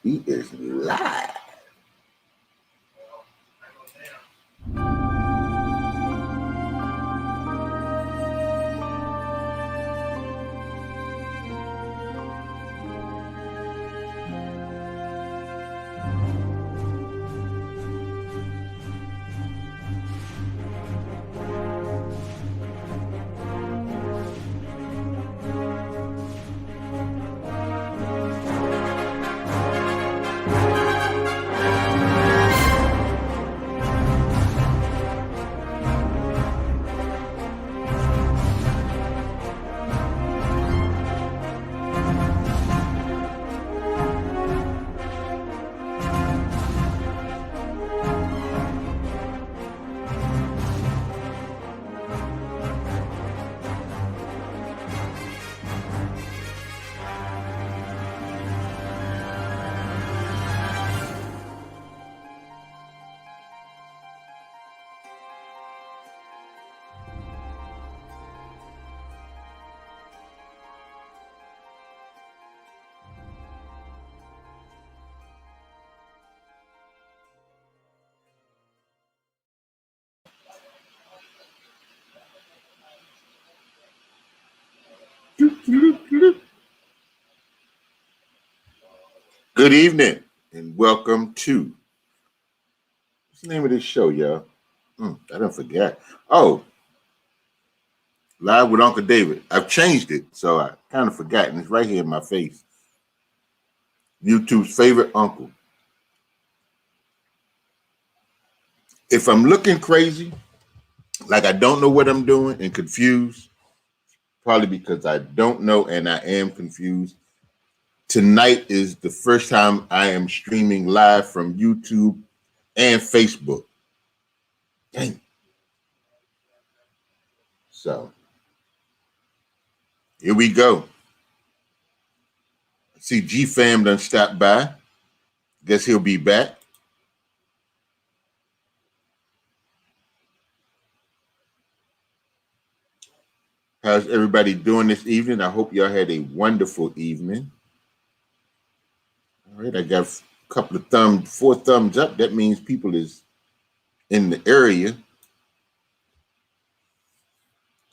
He is live. Good evening and welcome to, what's the name of this show, y'all? I don't forget. Oh, Live with Uncle David. I've changed it, so I kind of forgot, and it's right here in my face. YouTube's favorite uncle. If I'm looking crazy, like I don't know what I'm doing and confused, probably because I don't know and I am confused. Tonight is the first time I am streaming live from YouTube and Facebook. Dang. So, here we go. I see G-Fam done stopped by. Guess he'll be back. How's everybody doing this evening? I hope y'all had a wonderful evening. All right, I got a couple of 4 thumbs up. That means people is in the area.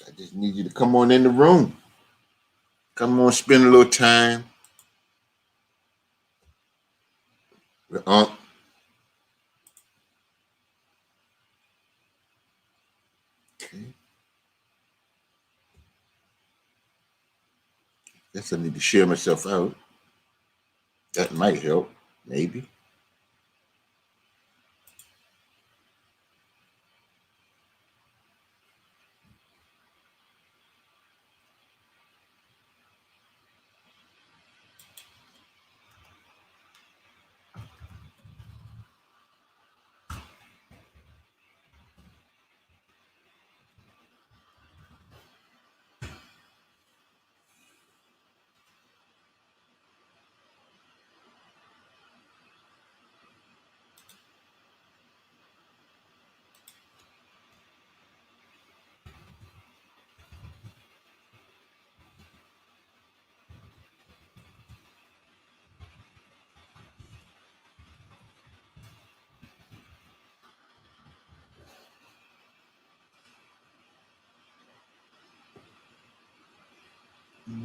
I just need you to come on in the room. Come on, spend a little time. Okay. Guess I need to share myself out. That might help, maybe.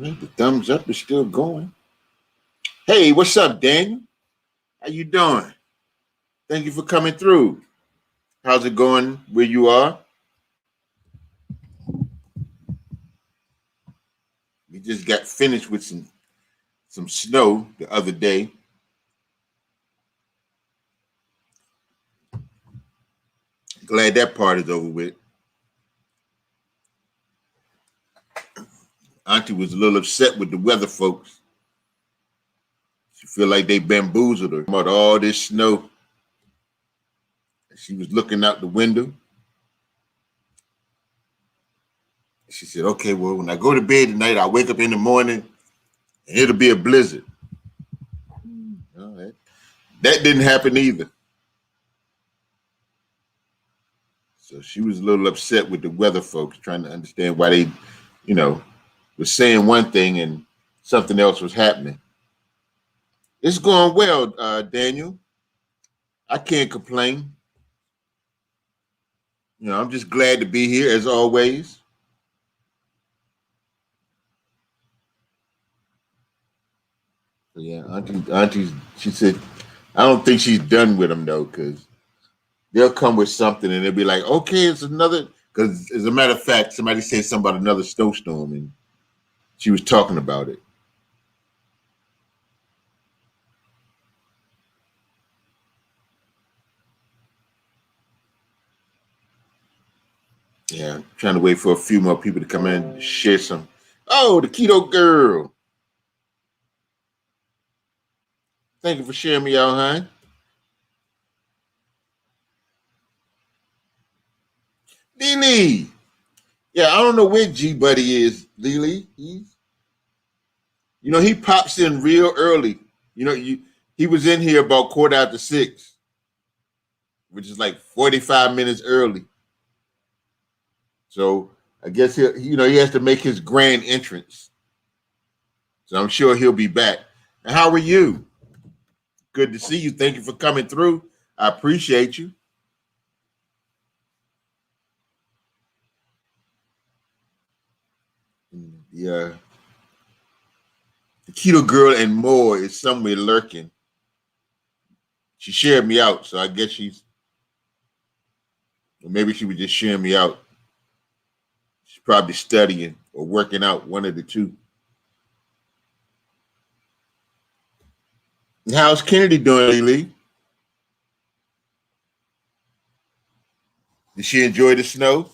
The thumbs up is still going. Hey, what's up, Daniel? How you doing? Thank you for coming through. How's it going where you are? We just got finished with some snow the other day. Glad that part is over with. Auntie was a little upset with the weather folks. She feel like they bamboozled her about all this snow. She was looking out the window. She said, okay, well, when I go to bed tonight, I'll wake up in the morning and it'll be a blizzard. All right. That didn't happen either. So she was a little upset with the weather folks, trying to understand why they, were saying one thing and something else was happening. It's going well, Daniel. I can't complain. I'm just glad to be here as always. So yeah, Auntie, she said, I don't think she's done with them though, because they'll come with something and they'll be like, okay, it's another. Because as a matter of fact, somebody said something about another snowstorm, and she was talking about it. Yeah, trying to wait for a few more people to come in and share some. Oh, the keto girl. Thank you for sharing me out, huh? Lily. Yeah, I don't know where G Buddy is, Lily. He pops in real early. He was in here about 6:15, which is like 45 minutes early. So I guess he has to make his grand entrance. So I'm sure he'll be back. And how are you? Good to see you. Thank you for coming through. I appreciate you. Yeah. The keto girl and more is somewhere lurking. She shared me out, so I guess maybe she was just sharing me out. She's probably studying or working out, one of the two. And how's Kennedy doing, Lee? Did she enjoy the snow?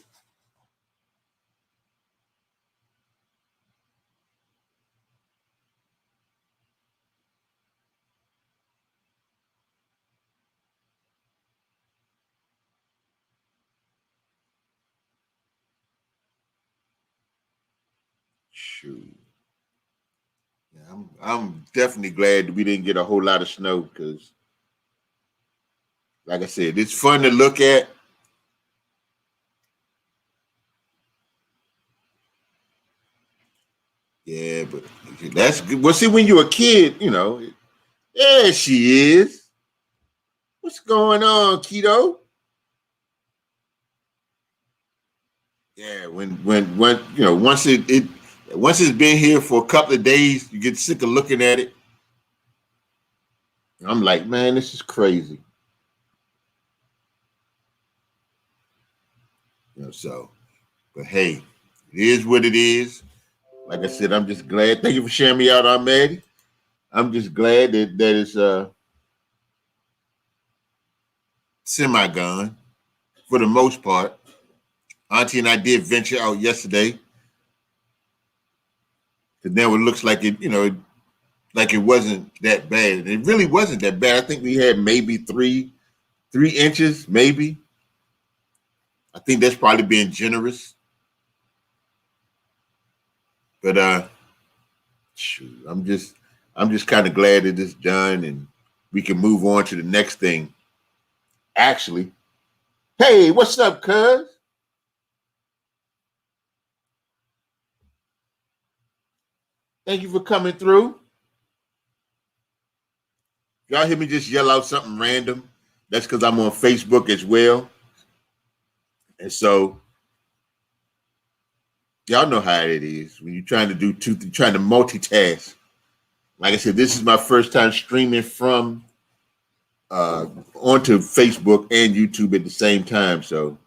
Shoot. Yeah, I'm definitely glad that we didn't get a whole lot of snow because, like I said, it's fun to look at. Yeah, but that's good. Well, see, when you're a kid, yeah, she is. What's going on, Keto? Yeah, when once it's been here for a couple of days, you get sick of looking at it. I'm like, man, this is crazy. So, but hey, it is what it is. Like I said, I'm just glad. Thank you for sharing me out, Ahmed. I'm just glad that it's semi gone for the most part. Auntie and I did venture out yesterday. Because now it looks like like it wasn't that bad. It really wasn't that bad. I think we had maybe 3 inches, maybe. I think that's probably being generous. But shoot, I'm just kind of glad that it's done and we can move on to the next thing. Actually, hey, what's up, cuz? Thank you for coming through. Y'all hear me just yell out something random? That's because I'm on Facebook as well. And so y'all know how it is when you're trying to do trying to multitask. Like I said, this is my first time streaming from onto Facebook and YouTube at the same time. So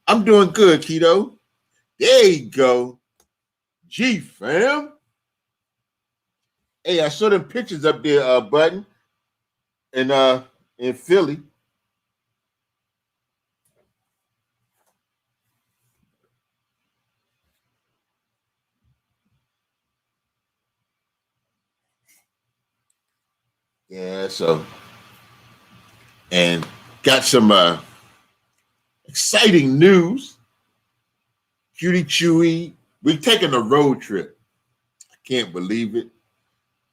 I'm doing good, Keto. There you go. G fam. Hey, I saw them pictures up there, Button, in Philly. Yeah, so and got some exciting news. Cutie Chewy. We're taking a road trip. I can't believe it.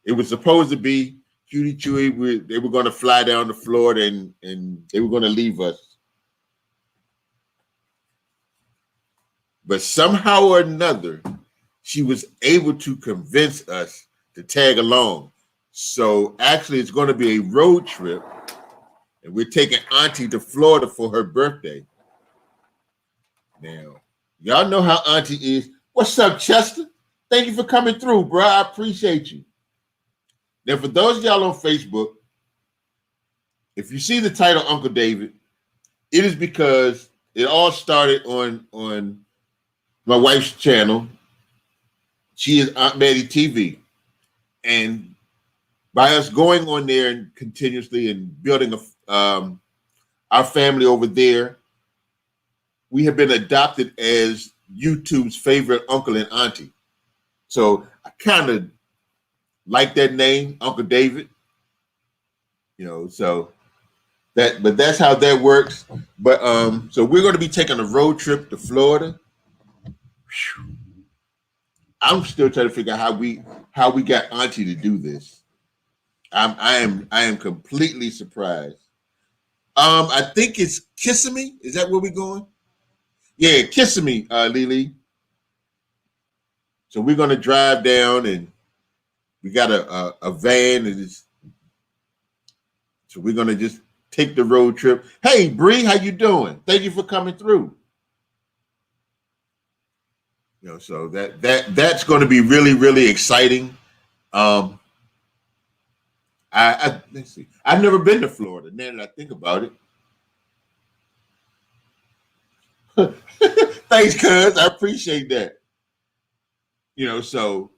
It was supposed to be Cutie Chewy. They were going to fly down to Florida and they were going to leave us. But somehow or another, she was able to convince us to tag along. So actually, it's going to be a road trip, and we're taking Auntie to Florida for her birthday. Now, y'all know how Auntie is. What's up, Chester? Thank you for coming through, bro. I appreciate you. Now, for those of y'all on Facebook, if you see the title Uncle David, it is because it all started on my wife's channel. She is Aunt Maddie TV. And by us going on there and continuously and building our family over there, we have been adopted as YouTube's favorite uncle and auntie. So I kind of like that name, Uncle David. So but that's how that works. But so we're going to be taking a road trip to Florida. Whew. I'm still trying to figure out how we got Auntie to do this. I am completely surprised. I think it's Kissimmee. Is that where we're going? Yeah, Kissimmee, Lily. So we're gonna drive down, and we got a van, so we're gonna just take the road trip. Hey, Bree, how you doing? Thank you for coming through. So that's going to be really, really exciting. Let's see. I've never been to Florida. Now that I think about it. Thanks, cuz. I appreciate that. So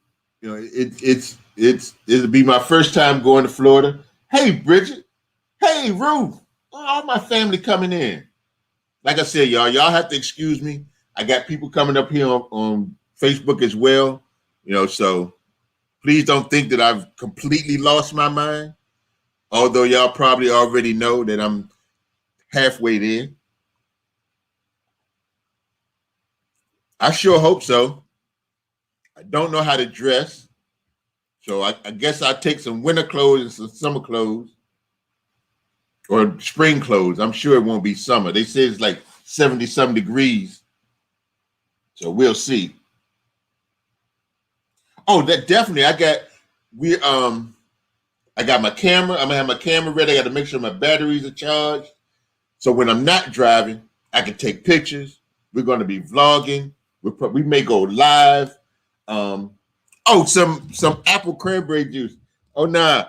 it'll be my first time going to Florida. Hey, Bridget. Hey, Ruth. All my family coming in. Like I said, y'all have to excuse me. I got people coming up here on Facebook as well. So please don't think that I've completely lost my mind. Although y'all probably already know that I'm halfway there. I sure hope so. I don't know how to dress. So I guess I'll take some winter clothes and some summer clothes. Or spring clothes. I'm sure it won't be summer. They say it's like 70-some degrees. So we'll see. Oh, that definitely. I got my camera. I'm gonna have my camera ready. I got to make sure my batteries are charged. So when I'm not driving, I can take pictures. We're going to be vlogging. We may go live. Some apple cranberry juice. Oh, nah.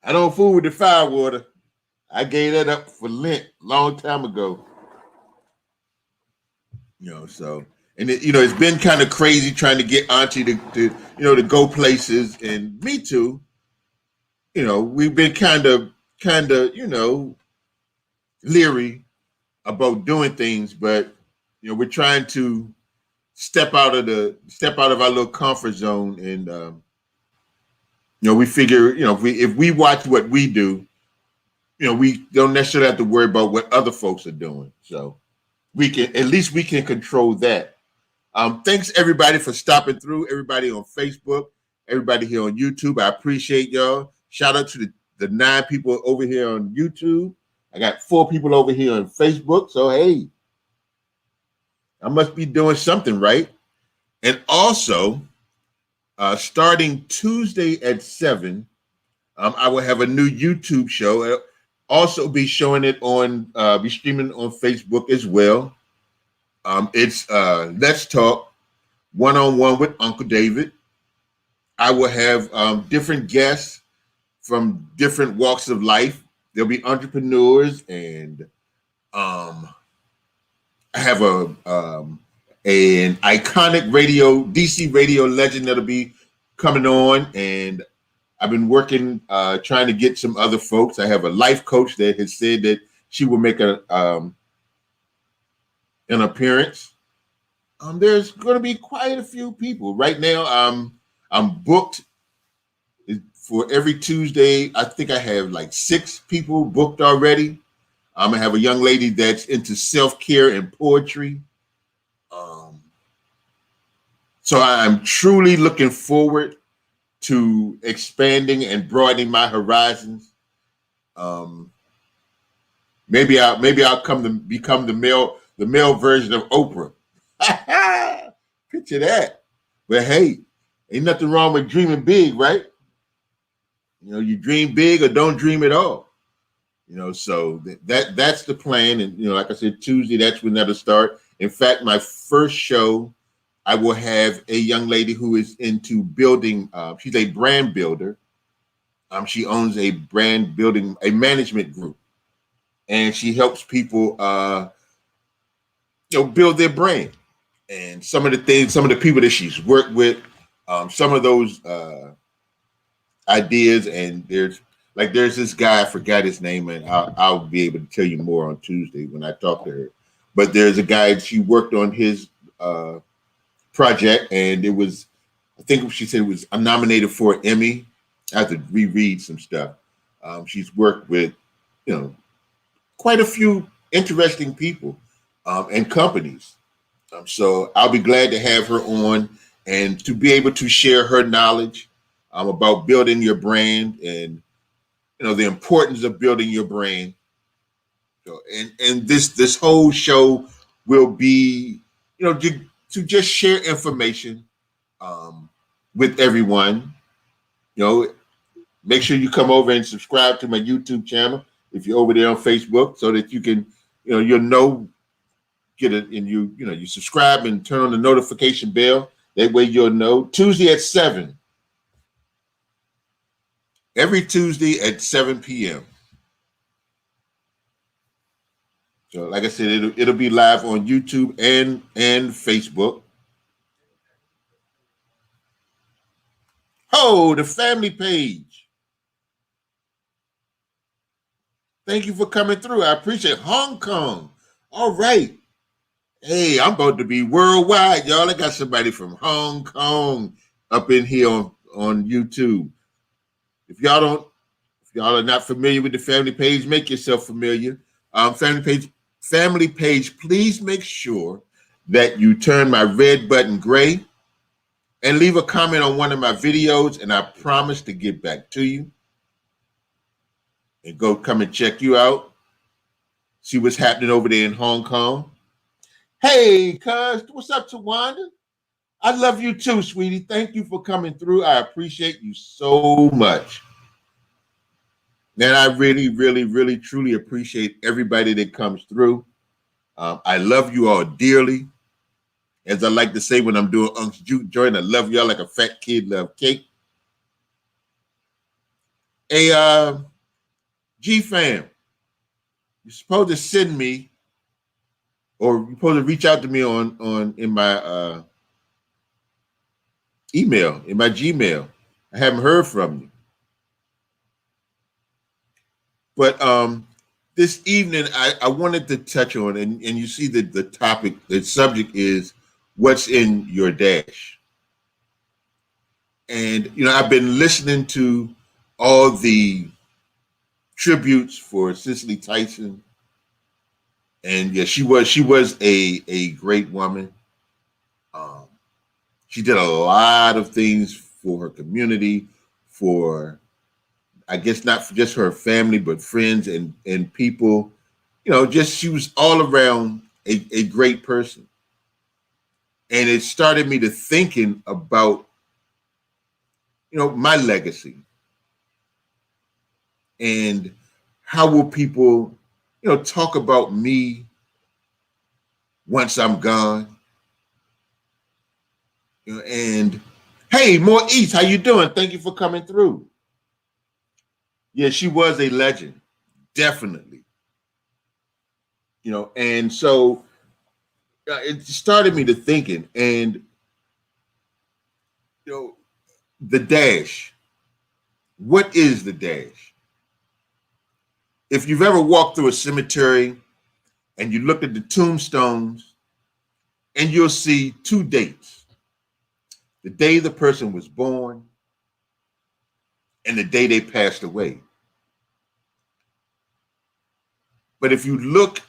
I don't fool with the fire water. I gave that up for Lent a long time ago. So and it's been kind of crazy trying to get Auntie to go places, and me too. We've been kind of leery about doing things, but we're trying to step out of our little comfort zone, and we figure if we watch what we do, we don't necessarily have to worry about what other folks are doing. So we can control that. Thanks everybody for stopping through. Everybody on Facebook, everybody here on YouTube. I appreciate y'all. Shout out to the 9 people over here on YouTube. I got 4 people over here on Facebook. So hey, I must be doing something right. And also, starting Tuesday at 7, I will have a new YouTube show. I'll also be showing it be streaming on Facebook as well. It's Let's Talk One-on-One with Uncle David. I will have different guests from different walks of life. There'll be entrepreneurs, and I have an iconic DC radio legend that'll be coming on, and I've been working trying to get some other folks. I have a life coach that has said that she will make an appearance. There's going to be quite a few people. Right now, I'm booked for every Tuesday. I think I have like 6 people booked already. I'm going to have a young lady that's into self-care and poetry. So I'm truly looking forward to expanding and broadening my horizons. Maybe I'll become the male version of Oprah. Picture that. But hey, Ain't nothing wrong with dreaming big, right? You dream big or don't dream at all. So that's the plan. And, like I said, Tuesday, that's when that'll start. In fact, my first show, I will have a young lady who is into building. She's a brand builder. She owns a brand building, a management group, and she helps people, build their brand. And some of the people that she's worked with, some of those ideas, and there's this guy, I forgot his name, and I'll be able to tell you more on Tuesday when I talk to her. But there's a guy, she worked on his project, and it was, I think she said it was nominated for an Emmy. I have to reread some stuff. She's worked with, quite a few interesting people and companies. So I'll be glad to have her on and to be able to share her knowledge about building your brand and, the importance of building your brand. And this whole show will be, to just share information with everyone. Make sure you come over and subscribe to my YouTube channel if you're over there on Facebook, so that you can, you'll get it, and you subscribe and turn on the notification bell. That way you'll know. Tuesday at 7. Every Tuesday at 7 p.m. So, like I said, it'll be live on YouTube and Facebook. Oh, the family page. Thank you for coming through. I appreciate it. Hong Kong. All right. Hey, I'm about to be worldwide, y'all. I got somebody from Hong Kong up in here on YouTube. If y'all are not familiar with the family page, make yourself familiar. Family page, please make sure that you turn my red button gray and leave a comment on one of my videos, and I promise to get back to you and come and check you out. See what's happening over there in Hong Kong. Hey, cuz, what's up, Tawanda? I love you too, sweetie. Thank you for coming through. I appreciate you so much. And I really, really, really, truly appreciate everybody that comes through. I love you all dearly. As I like to say when I'm doing UNC'S Juke Joint, I love y'all like a fat kid love cake. Hey, G-Fam, you're supposed to send me, or you're supposed to reach out to me in my email, in my Gmail. I haven't heard from you. But this evening, I wanted to touch on, and you see the topic, the subject is what's in your dash. And, I've been listening to all the tributes for Cicely Tyson. And yeah, she was a great woman. She did a lot of things for her community, for, I guess, not for just her family, but friends and people. Just she was all around a great person. And it started me to thinking about, my legacy. And how will people, talk about me once I'm gone? And hey, More East, how you doing? Thank you for coming through. Yeah, she was a legend, definitely. And so it started me to thinking, and the dash. What is the dash? If you've ever walked through a cemetery and you look at the tombstones, and you'll see 2 dates: the day the person was born and the day they passed away. But if you look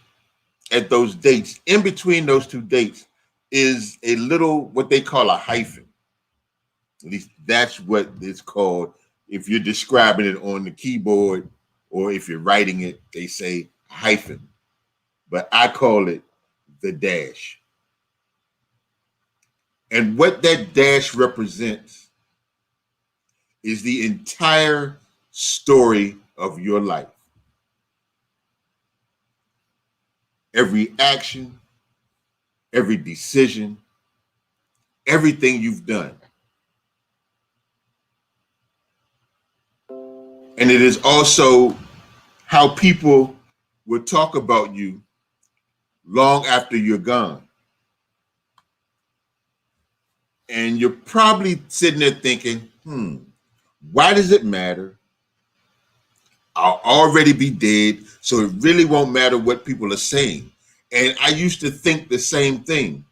at those dates, in between those 2 dates is a little, what they call a hyphen. At least that's what it's called. If you're describing it on the keyboard, or if you're writing it, they say hyphen. But I call it the dash. And what that dash represents is the entire story of your life. Every action, every decision, everything you've done. And it is also how people will talk about you long after you're gone. And you're probably sitting there thinking, why does it matter? I'll already be dead, so it really won't matter what people are saying. And I used to think the same thing.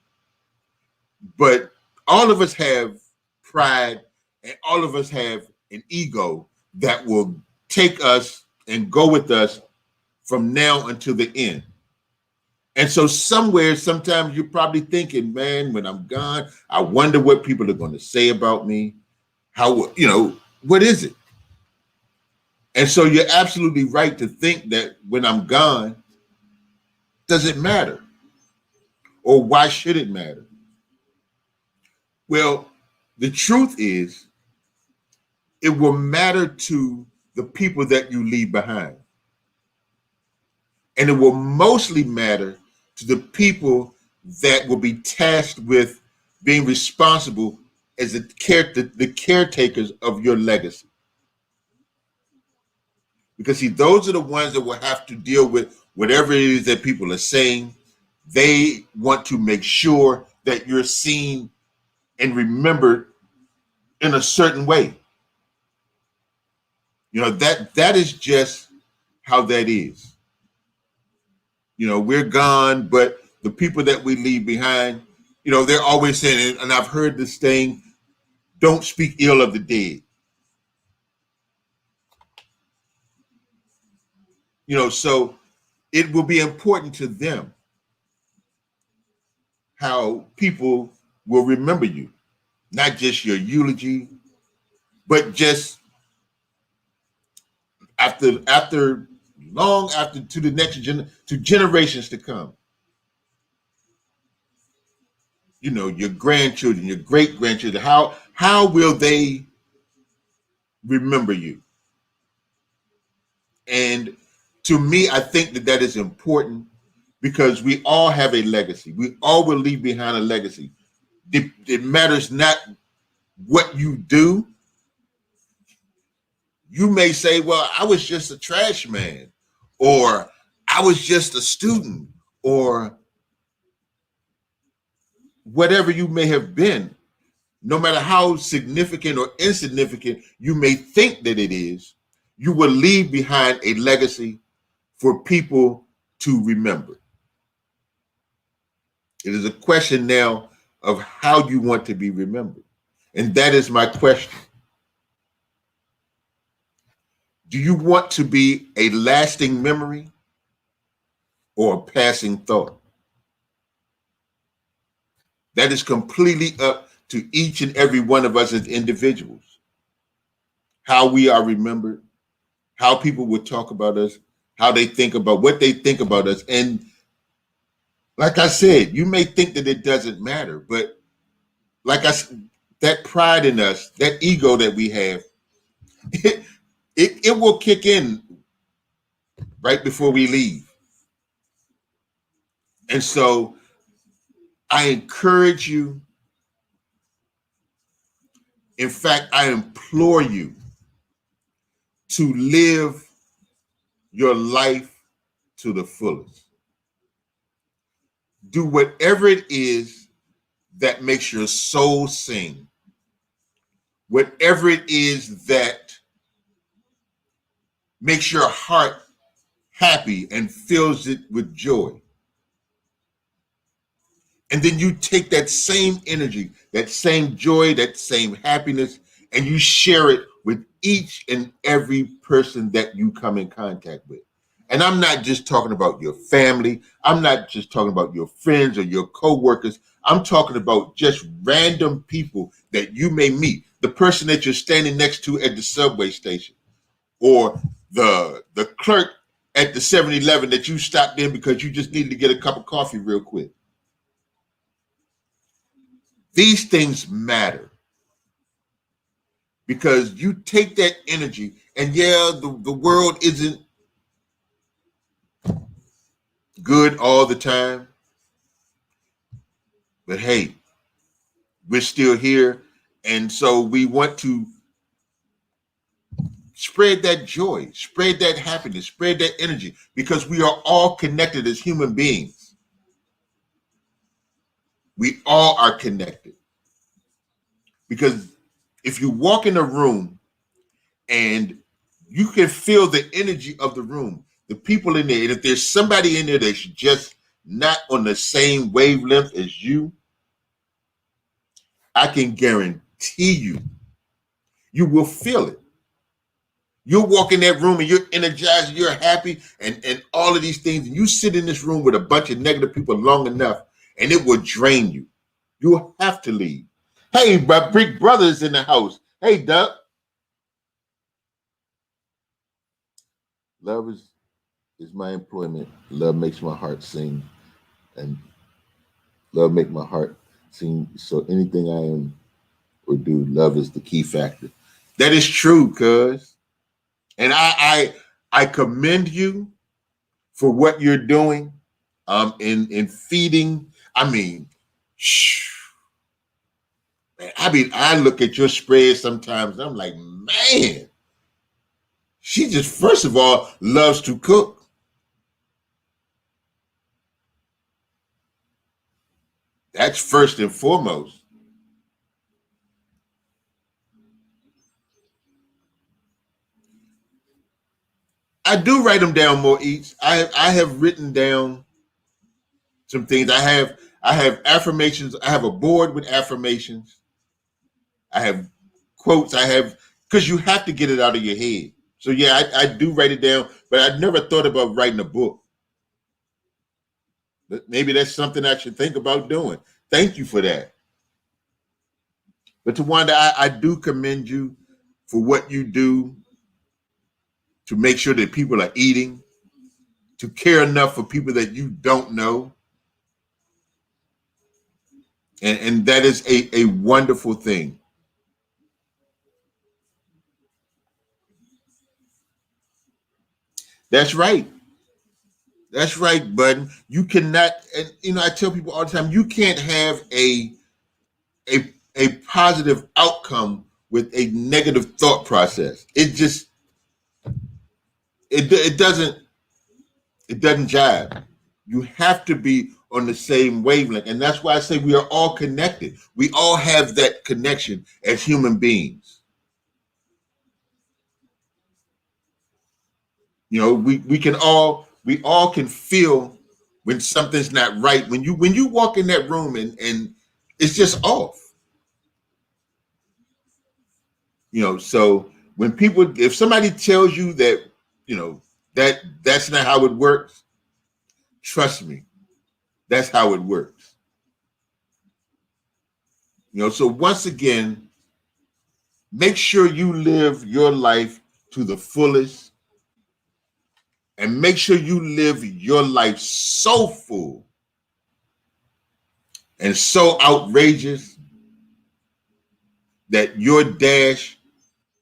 But all of us have pride, and all of us have an ego that will take us and go with us from now until the end. And so somewhere, sometimes you're probably thinking, man, when I'm gone, I wonder what people are going to say about me. How, what is it? And so you're absolutely right to think that when I'm gone, does it matter? Or why should it matter? Well, the truth is, it will matter to the people that you leave behind. And it will mostly matter to the people that will be tasked with being responsible as the caretakers of your legacy. Because see, those are the ones that will have to deal with whatever it is that people are saying. They want to make sure that you're seen and remembered in a certain way. That is just how that is. We're gone, but the people that we leave behind, they're always saying, and I've heard this thing, don't speak ill of the dead. So it will be important to them how people will remember you, not just your eulogy, but just long after to the next to generations to come. Your grandchildren, your great grandchildren, how will they remember you? And to me, I think that is important because we all have a legacy. We all will leave behind a legacy. It matters not what you do. You may say, well, I was just a trash man, or I was just a student, or whatever you may have been. No matter how significant or insignificant you may think that it is, you will leave behind a legacy for people to remember. It is a question now of how you want to be remembered. And that is my question. Do you want to be a lasting memory or a passing thought? That is completely up to each and every one of us as individuals. How we are remembered, how people would talk about us, how they think about what they think about us. And like I said, you may think that it doesn't matter, but like I said, that pride in us, that ego that we have, it will kick in right before we leave. And so I encourage you. In fact, I implore you to live your life to the fullest. Do whatever it is that makes your soul sing. Whatever it is that makes your heart happy and fills it with joy. And then you take that same energy, that same joy, that same happiness, and you share it with each and every person that you come in contact with. And I'm not just talking about your family. I'm not just talking about your friends or your coworkers. I'm talking about just random people that you may meet. The person that you're standing next to at the subway station, or the clerk at the 7-Eleven that you stopped in because you just needed to get a cup of coffee real quick. These things matter. because you take that energy, and yeah, the world isn't good all the time, but hey, we're still here. And so we want to spread that joy, spread that happiness, spread that energy, because we are all connected as human beings. We all are connected. Because if you walk in a room and you can feel the energy of the room, the people in there, and if there's somebody in there that's just not on the same wavelength as you, I can guarantee you will feel it. You'll walk in that room and you're energized, you're happy, and all of these things. And you sit in this room with a bunch of negative people long enough, and it will drain you. You'll have to leave. Hey, my big brother's in the house. Hey, Duck. Love is my employment. Love makes my heart sing, and love make my heart sing. So anything I am or do, love is the key factor. That is true, cuz. And I commend you for what you're doing in feeding. I mean, I look at your spread sometimes and I'm like, man, she just, first of all, loves to cook. That's first and foremost. I do write them down more each. I have written down some things. I have affirmations. I have a board with affirmations. I have quotes. I have, because you have to get it out of your head. So yeah, I do write it down, but I never thought about writing a book. But maybe that's something I should think about doing. Thank you for that. But Tawanda, I do commend you for what you do to make sure that people are eating, to care enough for people that you don't know. And that is a wonderful thing. That's right. That's right, bud. You cannot, and I tell people all the time, you can't have a positive outcome with a negative thought process. It just it doesn't jive. You have to be on the same wavelength, and that's why I say we are all connected. We all have that connection as human beings. We all can feel when something's not right. When you walk in that room and it's just off. So when if somebody tells you that, that's not how it works, trust me, that's how it works. So once again, make sure you live your life to the fullest, and make sure you live your life so full and so outrageous that your dash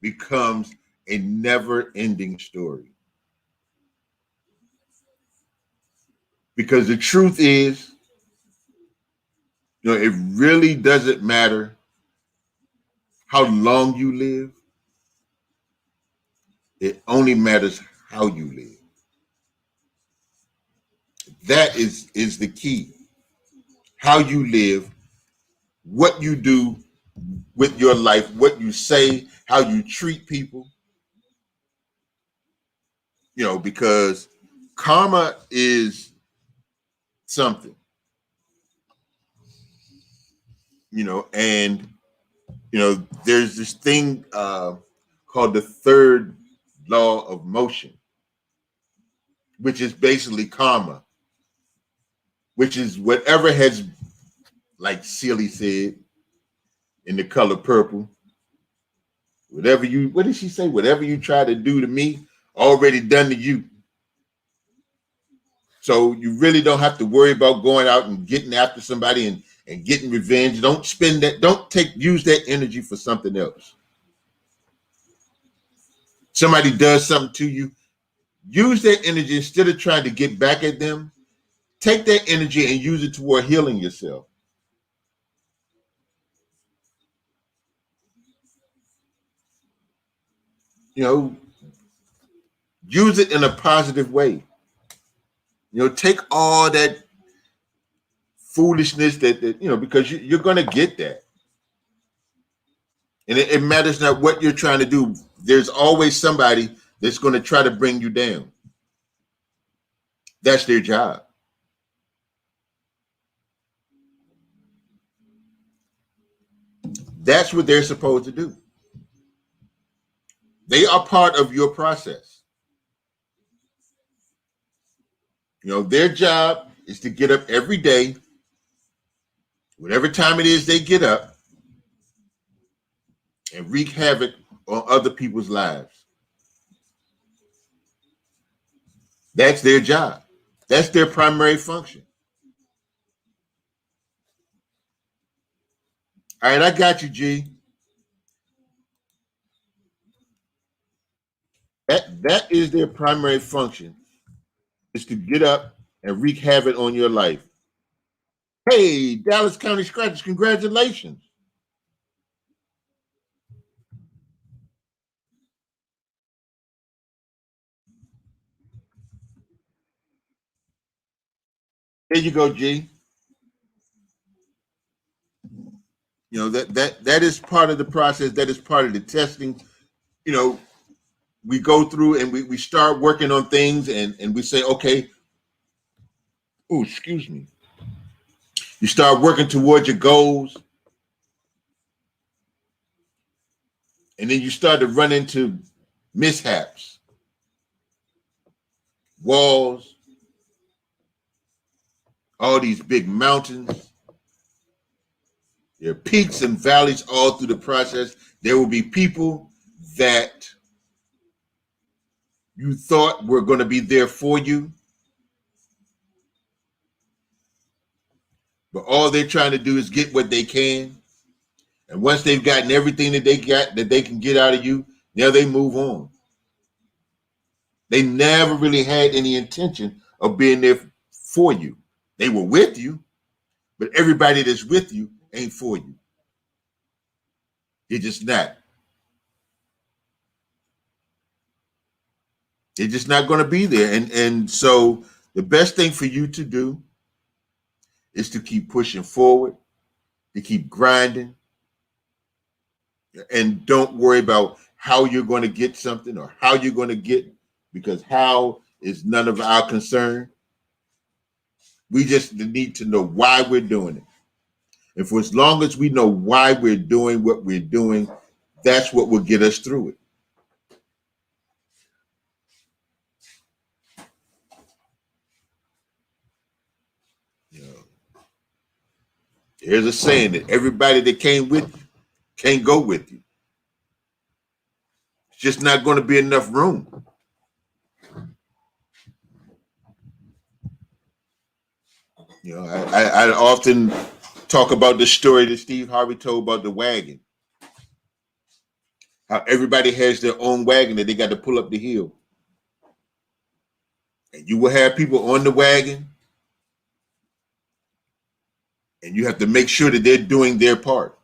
becomes a never-ending story. Because the truth is, it really doesn't matter how long you live. It only matters how you live. That is the key. How you live, what you do with your life, what you say, how you treat people. Because karma is something. And there's this thing called the third law of motion, which is basically karma, which is whatever has, like Celie said, in The Color Purple, what did she say? Whatever you try to do to me, already done to you. So you really don't have to worry about going out and getting after somebody and getting revenge. Don't spend that. Use that energy for something else. Somebody does something to you, use that energy instead of trying to get back at them. Take that energy and use it toward healing yourself. You know, use it in a positive way. You know, take all that foolishness that because you're going to get that. And it matters not what you're trying to do. There's always somebody that's going to try to bring you down. That's their job. That's what they're supposed to do. They are part of your process. You know, their job is to get up every day, whatever time it is they get up, and wreak havoc on other people's lives. That's their job. That's their primary function. All right, I got you, G. That is their primary function, is to get up and wreak havoc on your life. Hey, Dallas County Scratchers, congratulations. There you go, G. You know, that is part of the process. That is part of the testing. You know, we go through and we start working on things and we say, okay, oh, excuse me. You start working towards your goals, and then you start to run into mishaps, walls, all these big mountains. There are peaks and valleys all through the process. There will be people that you thought were going to be there for you, but all they're trying to do is get what they can. And once they've gotten everything that they got that they can get out of you, now they move on. They never really had any intention of being there for you. They were with you, but everybody that's with you ain't for you. They're just not. They're just not going to be there. And so the best thing for you to do is to keep pushing forward, to keep grinding, and don't worry about how you're going to get something or how you're going to get, because how is none of our concern. We just need to know why we're doing it. And for as long as we know why we're doing what we're doing, that's what will get us through it. You know, there's a saying that everybody that came with you can't go with you. It's just not going to be enough room. You know, I often talk about the story that Steve Harvey told about the wagon. How everybody has their own wagon that they got to pull up the hill. And you will have people on the wagon, and you have to make sure that they're doing their part.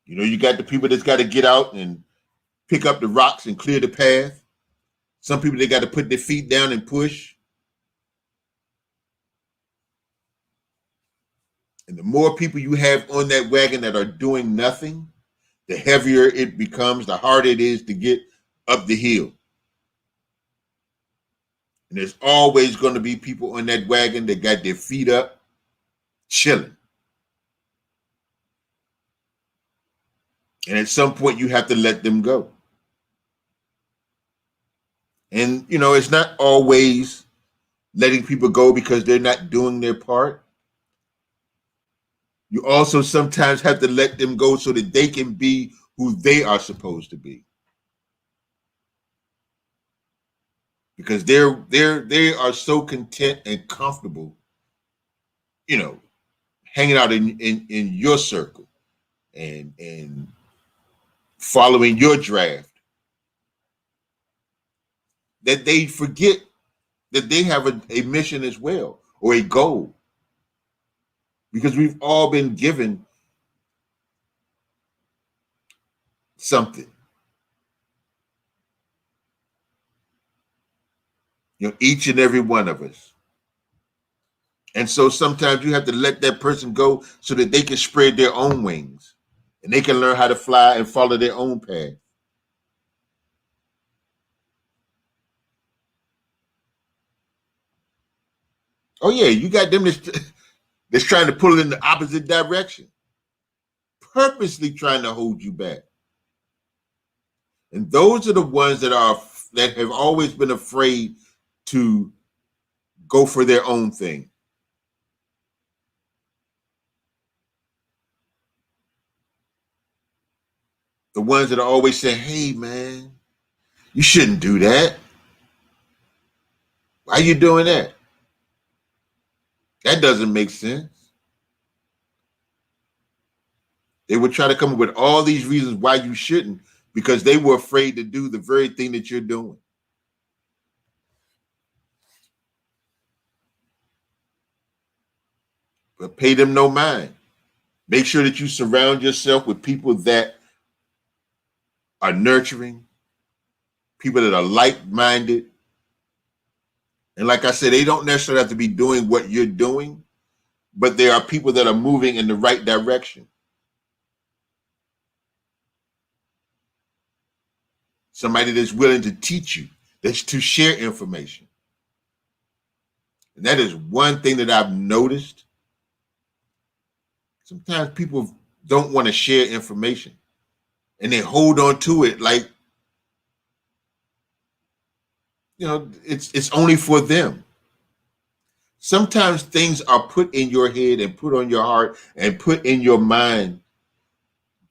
You know, you got the people that's got to get out and pick up the rocks and clear the path. Some people, they got to put their feet down and push. And the more people you have on that wagon that are doing nothing, the heavier it becomes, the harder it is to get up the hill. And there's always going to be people on that wagon that got their feet up, chilling. And at some point, you have to let them go. And, you know, it's not always letting people go because they're not doing their part. You also sometimes have to let them go so that they can be who they are supposed to be. Because they are so content and comfortable, you know, hanging out in your circle and following your draft. that they forget that they have a mission as well, or a goal. Because we've all been given something. Each and every one of us. And so sometimes you have to let that person go so that they can spread their own wings and they can learn how to fly and follow their own path. Oh yeah, you got them that's trying to pull in the opposite direction, purposely trying to hold you back. And those are the ones that have always been afraid to go for their own thing. The ones that are always saying, hey man, you shouldn't do that. Why are you doing that? That doesn't make sense. They would try to come up with all these reasons why you shouldn't, because they were afraid to do the very thing that you're doing. But pay them no mind. Make sure that you surround yourself with people that are nurturing, people that are like-minded. And like I said, they don't necessarily have to be doing what you're doing, but there are people that are moving in the right direction. Somebody that's willing to teach you, that's to share information. And that is one thing that I've noticed. Sometimes people don't want to share information and they hold on to it like, it's only for them. Sometimes things are put in your head and put on your heart and put in your mind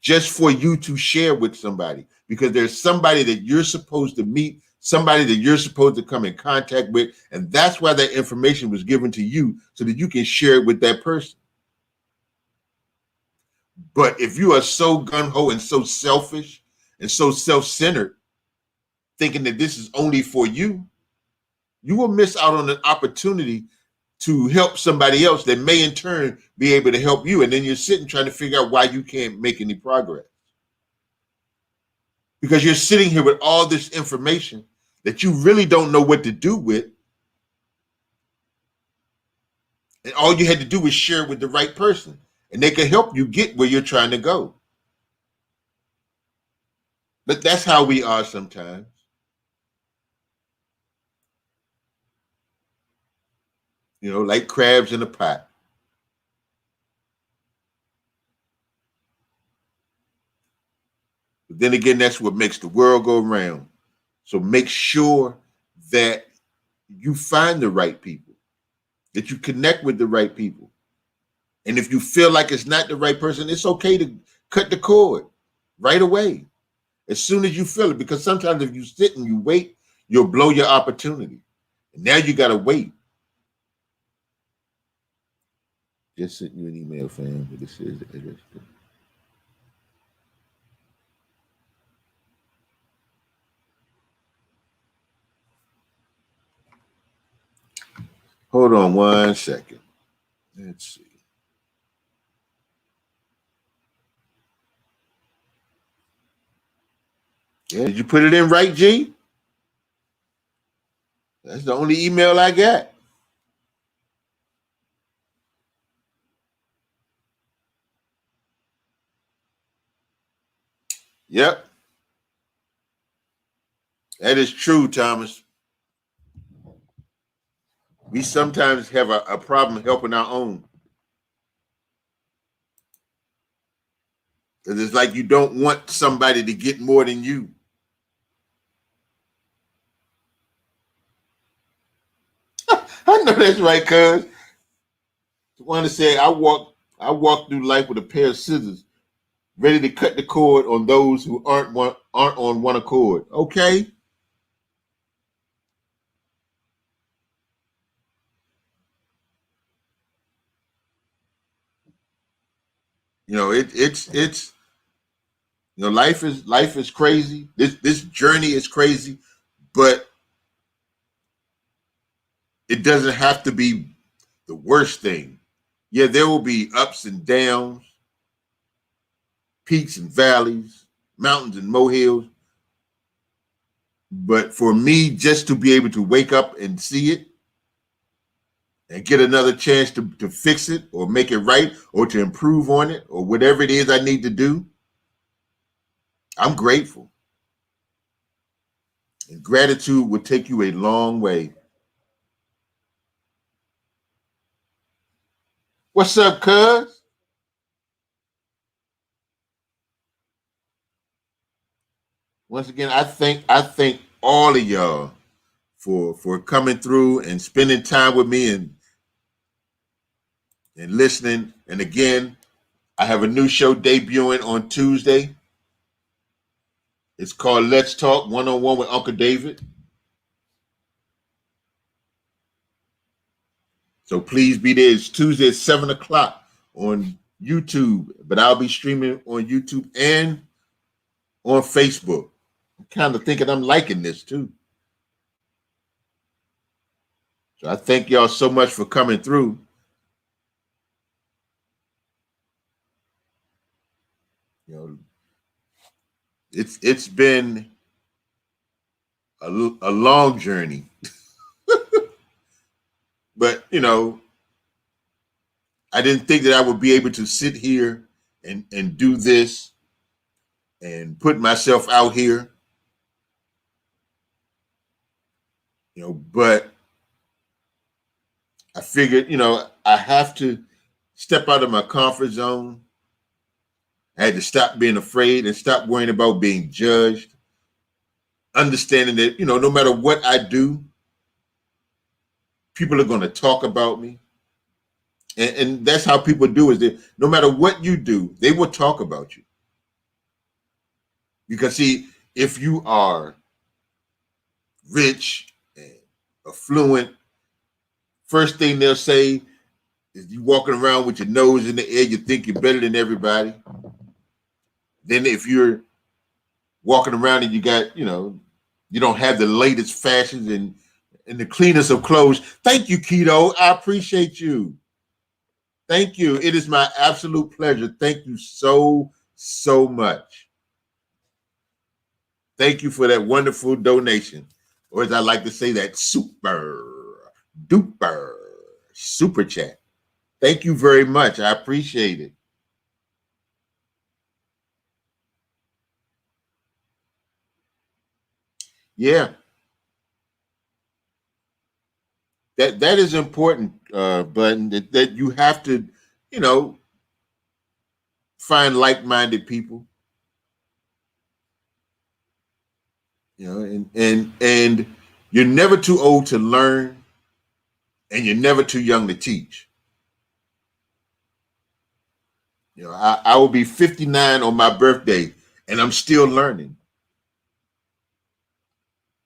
just for you to share with somebody, because there's somebody that you're supposed to meet, somebody that you're supposed to come in contact with, and that's why that information was given to you, so that you can share it with that person. But if you are so gung-ho and so selfish and so self-centered, thinking that this is only for you, you will miss out on an opportunity to help somebody else that may in turn be able to help you. And then you're sitting trying to figure out why you can't make any progress. Because you're sitting here with all this information that you really don't know what to do with. And all you had to do was share it with the right person, and they can help you get where you're trying to go. But that's how we are sometimes. Like crabs in a pot. But then again, that's what makes the world go round. So make sure that you find the right people, that you connect with the right people. And if you feel like it's not the right person, it's okay to cut the cord right away, as soon as you feel it. Because sometimes if you sit and you wait, you'll blow your opportunity. And now you got to wait. Just sent you an email, fam. But this is the address. Hold on 1 second. Let's see. Yeah, did you put it in right, G? That's the only email I got. Yep. That is true, Thomas. We sometimes have a problem helping our own. Because it's like you don't want somebody to get more than you. I know that's right, cuz. The one that said, I walk through life with a pair of scissors, ready to cut the cord on those who aren't on one accord. Okay. It's life is crazy. This journey is crazy, but it doesn't have to be the worst thing. Yeah, there will be ups and downs, peaks and valleys, mountains and molehills. But for me, just to be able to wake up and see it and get another chance to fix it or make it right or to improve on it or whatever it is I need to do, I'm grateful. And gratitude will take you a long way. What's up, cuz? Once again, I thank all of y'all for coming through and spending time with me and listening. And again, I have a new show debuting on Tuesday. It's called Let's Talk One-on-One with Uncle David. So please be there. It's Tuesday at 7 o'clock on YouTube, but I'll be streaming on YouTube and on Facebook. I'm kind of thinking I'm liking this too. So I thank y'all so much for coming through. You know, it's been a long journey, but you know, I didn't think that I would be able to sit here and do this and put myself out here. You know, but I figured, you know, I have to step out of my comfort zone. I had to stop being afraid and stop worrying about being judged. Understanding that, you know, no matter what I do, people are going to talk about me. And that's how people do is that no matter what you do, they will talk about you. Because see, if you are rich and affluent, first thing they'll say is you walking around with your nose in the air, you think you're better than everybody. Then if you're walking around and you got, you know, you don't have the latest fashions and the cleanest of clothes. Thank you, Keto. I appreciate you. Thank you. It is my absolute pleasure. Thank you so, so much. Thank you for that wonderful donation. Or as I like to say, that super duper super chat. Thank you very much. I appreciate it. Yeah. That is important, Button, that you have to, you know, find like-minded people. You know, and you're never too old to learn, and you're never too young to teach. You know, I will be 59 on my birthday, and I'm still learning.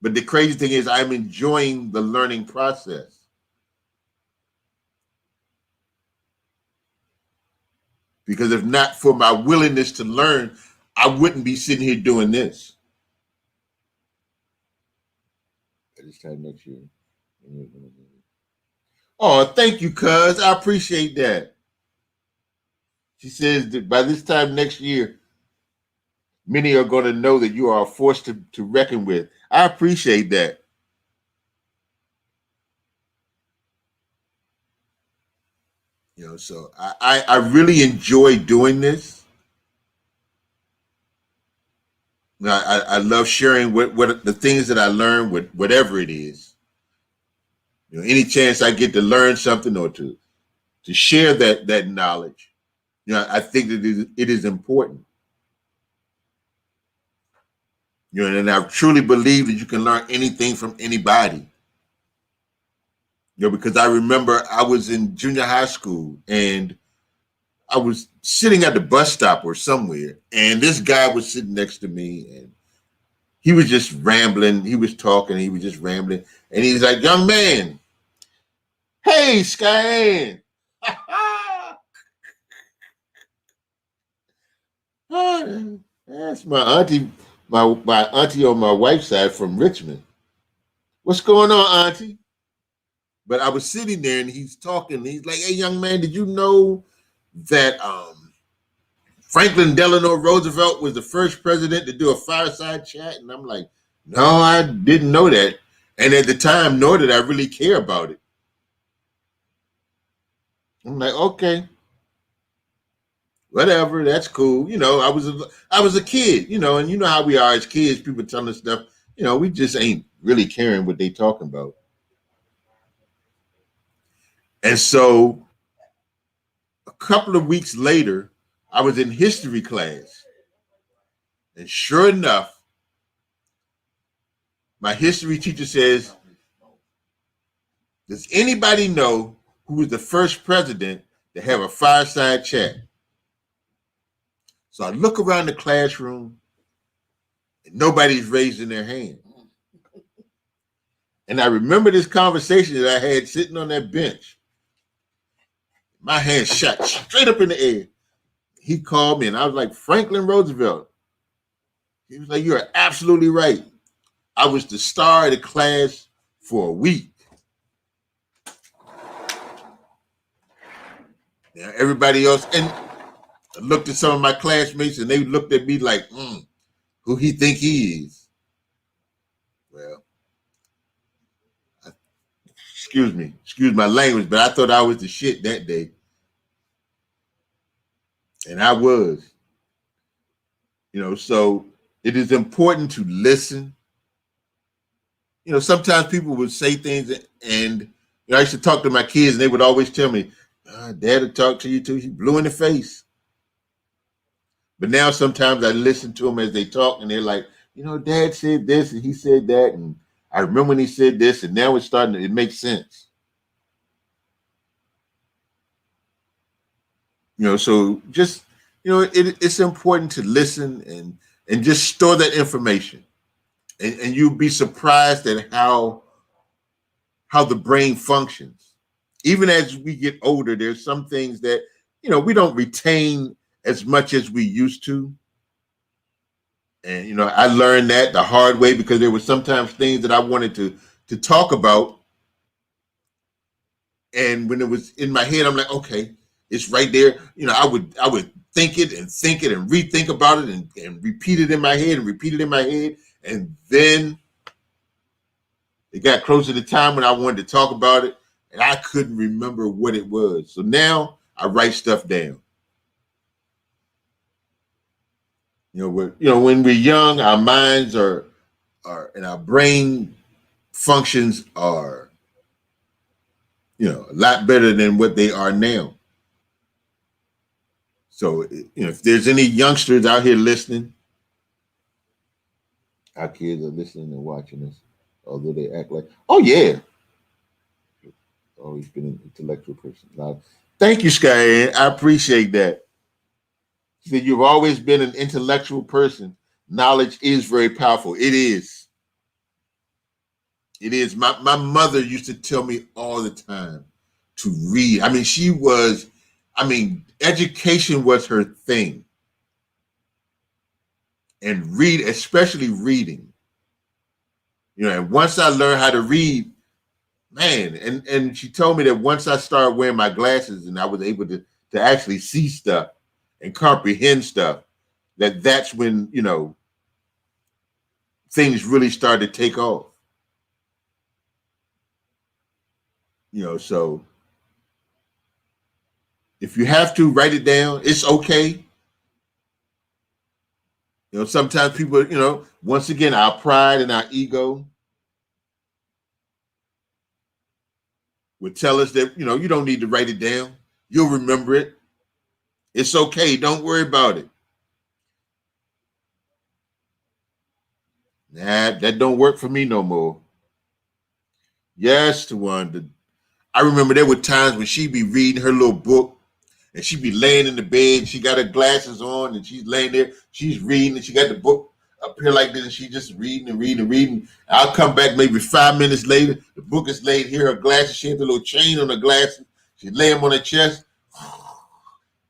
But the crazy thing is, I'm enjoying the learning process. Because if not for my willingness to learn, I wouldn't be sitting here doing this. This time next year. Oh, thank you, cuz. I appreciate that. She says that by this time next year, many are going to know that you are a force to reckon with. I appreciate that. You know, so I really enjoy doing this. I love sharing what the things that I learn with whatever it is. You know, any chance I get to learn something or to share that knowledge, you know, I think that it is important. You know, and I truly believe that you can learn anything from anybody. You know, because I remember I was in junior high school and I was sitting at the bus stop or somewhere, and this guy was sitting next to me, and he was just rambling. He was talking, he was just rambling, and he's like, "Young man, hey, Skyan." That's my auntie, my auntie on my wife's side from Richmond. What's going on, auntie? But I was sitting there and he's talking. He's like, "Hey, young man, did you know that Franklin Delano Roosevelt was the first president to do a fireside chat?" And I'm like, "No, I didn't know that." And at the time, nor did I really care about it. I'm like, okay, whatever, that's cool. I was a kid, and you know how we are as kids. People telling us stuff, we just ain't really caring what they talking about. And so, a couple of weeks later, I was in history class, and sure enough, my history teacher says, "Does anybody know who was the first president to have a fireside chat?" So I look around the classroom, and nobody's raising their hand. And I remember this conversation that I had sitting on that bench. My hand shot straight up in the air. He called me, and I was like, "Franklin Roosevelt." He was like, "You are absolutely right. I was the star of the class for a week." Now, everybody else, and I looked at some of my classmates, and they looked at me like, "Who he think he is?" Well, excuse my language, but I thought I was the shit that day. And I was. So it is important to listen. Sometimes people would say things, and I used to talk to my kids, and they would always tell me, "Dad would talk to you too. He blew in the face." But now sometimes I listen to them as they talk, and they're like, "Dad said this, and he said that, and I remember when he said this, and now it makes sense." So just it's important to listen and just store that information, and you'll be surprised at how the brain functions. Even as we get older, there's some things that we don't retain as much as we used to. And I learned that the hard way, because there were sometimes things that I wanted to talk about, and when it was in my head, I'm like, okay, it's right there. I would think it and rethink about it and repeat it in my head and repeat it in my head, and then it got closer to the time when I wanted to talk about it, and I couldn't remember what it was. So now I write stuff down. When we're young, our minds are and our brain functions are a lot better than what they are now. So if there's any youngsters out here listening, our kids are listening and watching us, although they act like, "Oh yeah, always been an intellectual person." Now, thank you, Sky. I appreciate that. She said, "You've always been an intellectual person. Knowledge is very powerful." It is. It is. My mother used to tell me all the time to read. Education was her thing. And read, especially reading. And once I learned how to read, man, and she told me that once I started wearing my glasses and I was able to actually see stuff and comprehend stuff, that's when, things really started to take off. So if you have to write it down, it's okay. Sometimes people, once again, our pride and our ego would tell us that, you don't need to write it down. You'll remember it. It's okay. Don't worry about it. Nah, that don't work for me no more. Yes, Tawanda. I remember there were times when she'd be reading her little book, and she'd be laying in the bed. She got her glasses on, and she's laying there. She's reading, and she got the book up here like this, and she's just reading and reading and reading. I'll come back maybe 5 minutes later. The book is laid here. Her glasses. She had the little chain on her glasses. She lay them on her chest,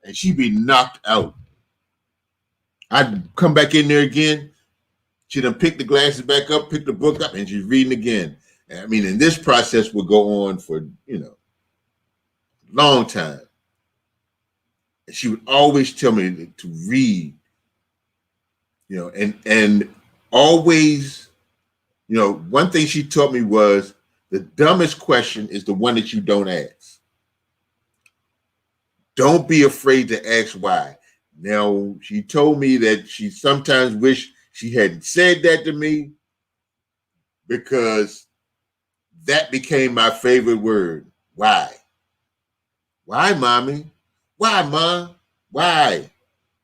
and she'd be knocked out. I'd come back in there again. She done pick the glasses back up, pick the book up, and she's reading again. I mean, and this process will go on for, you know, a long time. And she would always tell me to read, you know, and always, you know, one thing she taught me was the dumbest question is the one that you don't ask. Don't be afraid to ask why. Now, she told me that she sometimes wished she hadn't said that to me, because that became my favorite word. Why? Why, mommy? Why, mom? Why?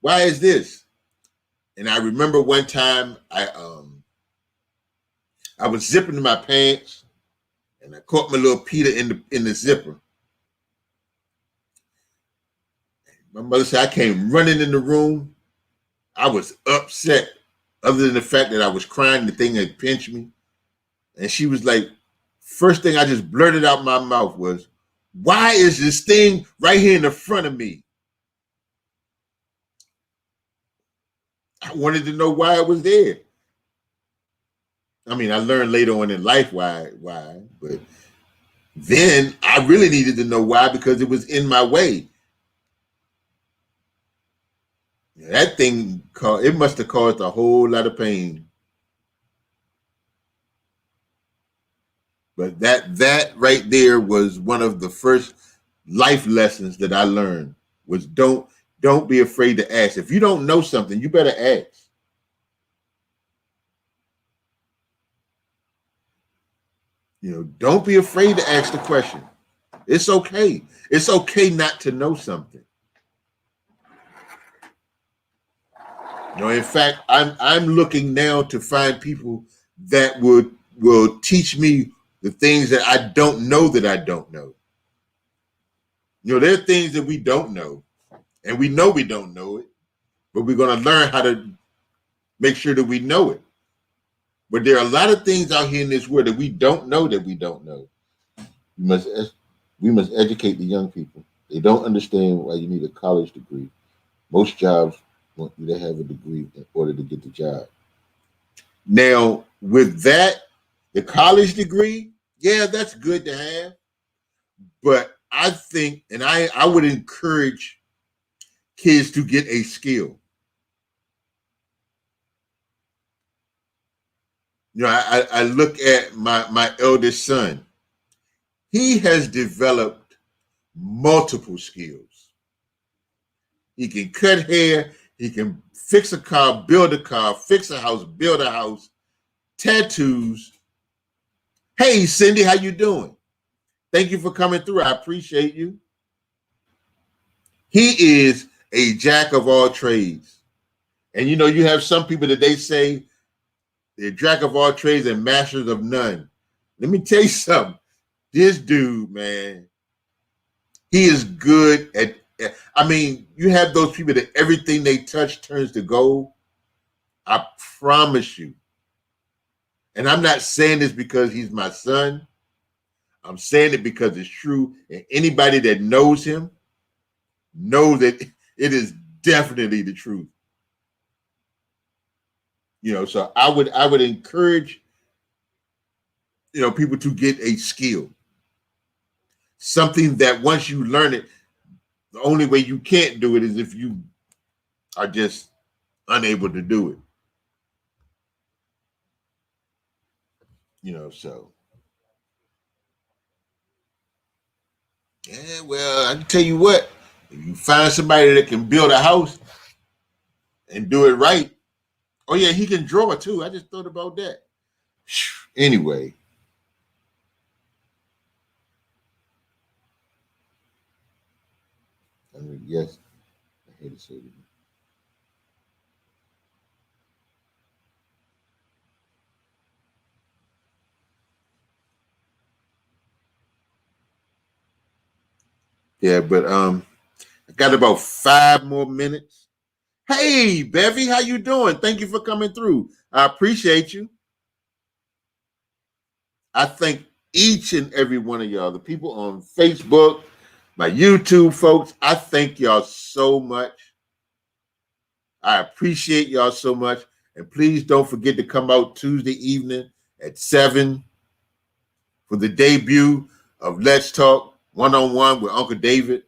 Why is this? And I remember one time I was zipping my pants and I caught my little Peter in the zipper. My mother said I came running in the room. I was upset, other than the fact that I was crying, the thing had pinched me. And she was like, first thing I just blurted out my mouth was, why is this thing right here in the front of me? I wanted to know why it was there. I mean, I learned later on in life why, but then I really needed to know why, because it was in my way. That thing, it must have caused a whole lot of pain. But that right there was one of the first life lessons that I learned, was don't be afraid to ask. If you don't know something, you better ask. You know, don't be afraid to ask the question. It's okay. It's okay not to know something. You know, in fact, I'm looking now to find people that will teach me the things that I don't know that I don't know. You know, there are things that we don't know, and we know we don't know it, but we're going to learn how to make sure that we know it. But there are a lot of things out here in this world that we don't know that we don't know. We must educate the young people. They don't understand why you need a college degree. Most jobs want you to have a degree in order to get the job. Now, with that, the college degree, yeah, that's good to have. But I think, and I would encourage kids to get a skill. You know, I look at my eldest son. He has developed multiple skills. He can cut hair. He can fix a car, build a car, fix a house, build a house, tattoos. Hey, Cindy, how you doing? Thank you for coming through. I appreciate you. He is a jack of all trades. And you know, you have some people that they say they're jack of all trades and masters of none. Let me tell you something. This dude, man, he is good at, I mean, you have those people that everything they touch turns to gold. I promise you. And I'm not saying this because he's my son. I'm saying it because it's true. And anybody that knows him knows that it is definitely the truth. You know, so I would encourage, you know, people to get a skill. Something that once you learn it, the only way you can't do it is if you are just unable to do it. You know, so. Yeah, well, I can tell you what, if you find somebody that can build a house and do it right, oh yeah, he can draw too. I just thought about that. Anyway. I mean, yes, I hate to say it. Yeah, but I got about 5 more minutes. Hey, Bevy, how you doing? Thank you for coming through. I appreciate you. I thank each and every one of y'all, the people on Facebook, my YouTube folks. I thank y'all so much. I appreciate y'all so much. And please don't forget to come out Tuesday evening at 7. for the debut of Let's Talk One-on-One with Uncle David,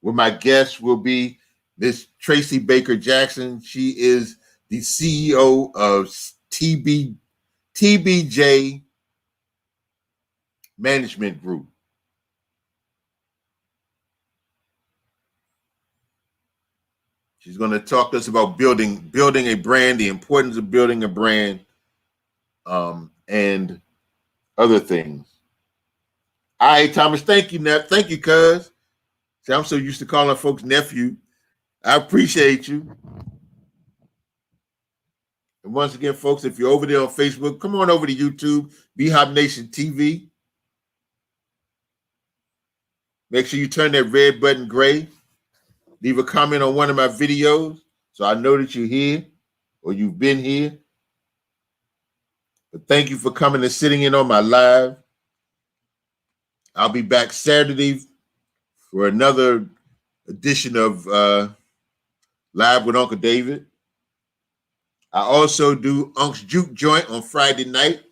where my guest will be Miss Tracy Baker Jackson. She is the CEO of TBJ Management Group. She's going to talk to us about building a brand, the importance of building a brand, and other things. All right, Thomas, thank you, Neff. Thank you, cuz. See, I'm so used to calling folks nephew. I appreciate you. And once again, folks, if you're over there on Facebook, come on over to YouTube, BHop Nation TV. Make sure you turn that red button gray. Leave a comment on one of my videos so I know that you're here or you've been here. But thank you for coming and sitting in on my live. I'll be back Saturday for another edition of Live with Uncle David. I also do Unc's Juke Joint on Friday night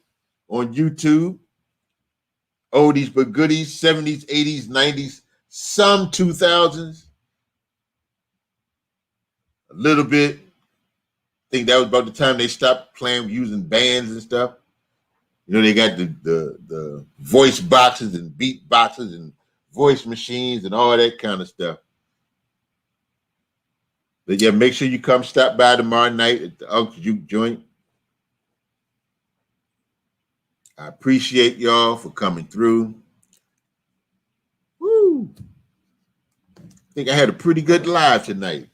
on YouTube. Oldies but goodies, 70s, 80s, 90s, some 2000s. A little bit. I think that was about the time they stopped playing using bands and stuff. You know, they got the voice boxes and beat boxes and voice machines and all that kind of stuff. But yeah, make sure you come stop by tomorrow night at the Unc's Juke Joint. I appreciate y'all for coming through. Woo! I think I had a pretty good live tonight.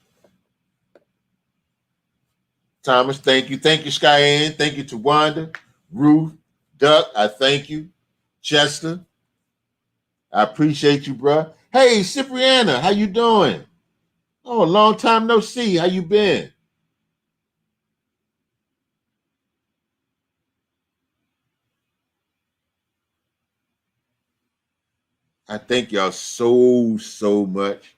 Thomas, thank you. Thank you, Skyanne. Thank you to Wanda, Ruth, Duck, I thank you. Chester, I appreciate you, bro. Hey, Cipriana, how you doing? Oh, a long time no see. How you been? I thank y'all so much.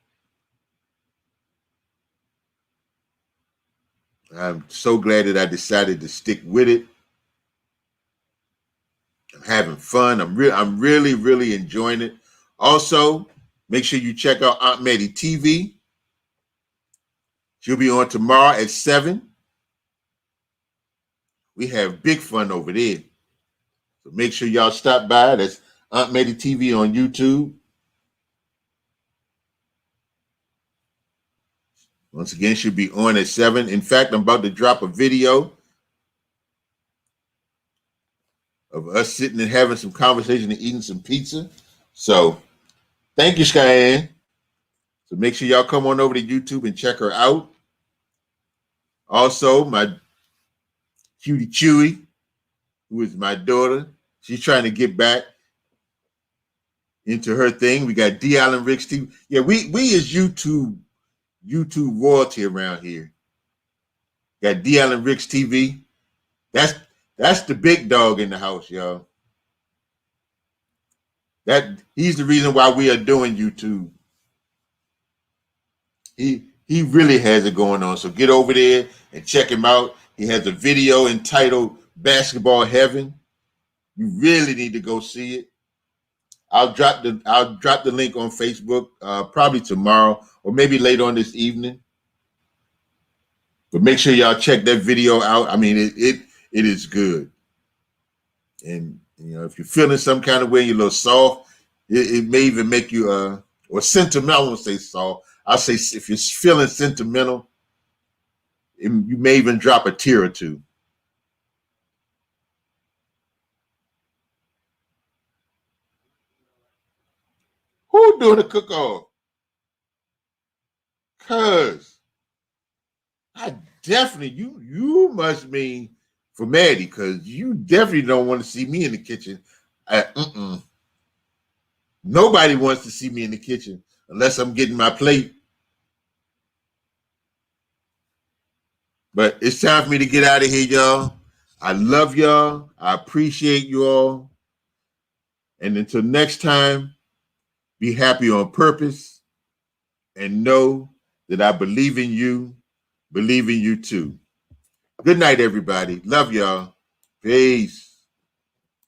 I'm so glad that I decided to stick with it. I'm having fun. I'm really enjoying it. Also, make sure you check out Aunt Maddie TV. She'll be on tomorrow at 7. We have big fun over there. So make sure y'all stop by. That's Aunt Maddie TV on YouTube. Once again, she'll be on at 7. In fact, I'm about to drop a video of us sitting and having some conversation and eating some pizza. So thank you, Skyanne. So make sure y'all come on over to YouTube and check her out. Also, my cutie Chewy, who is my daughter, she's trying to get back into her thing. We got D. Allen Ricks TV. Yeah, we is YouTube royalty around here. Got D. Allen Ricks TV. That's the big dog in the house, y'all. He's the reason why we are doing YouTube. He really has it going on. So get over there and check him out. He has a video entitled Basketball Heaven. You really need to go see it. I'll drop the link on Facebook probably tomorrow or maybe later on this evening. But make sure y'all check that video out. I mean, it is good. And you know, if you're feeling some kind of way, you're a little soft, it may even make you or sentimental. I won't say soft. I'll say if you're feeling sentimental, you may even drop a tear or two. Who doing the cook-off? Cuz I definitely you must mean for Maddie, because you definitely don't want to see me in the kitchen. Nobody wants to see me in the kitchen unless I'm getting my plate. But it's time for me to get out of here, y'all. I love y'all. I appreciate you all. And until next time, be happy on purpose and know that I believe in you too. Good night, everybody. Love y'all. Peace.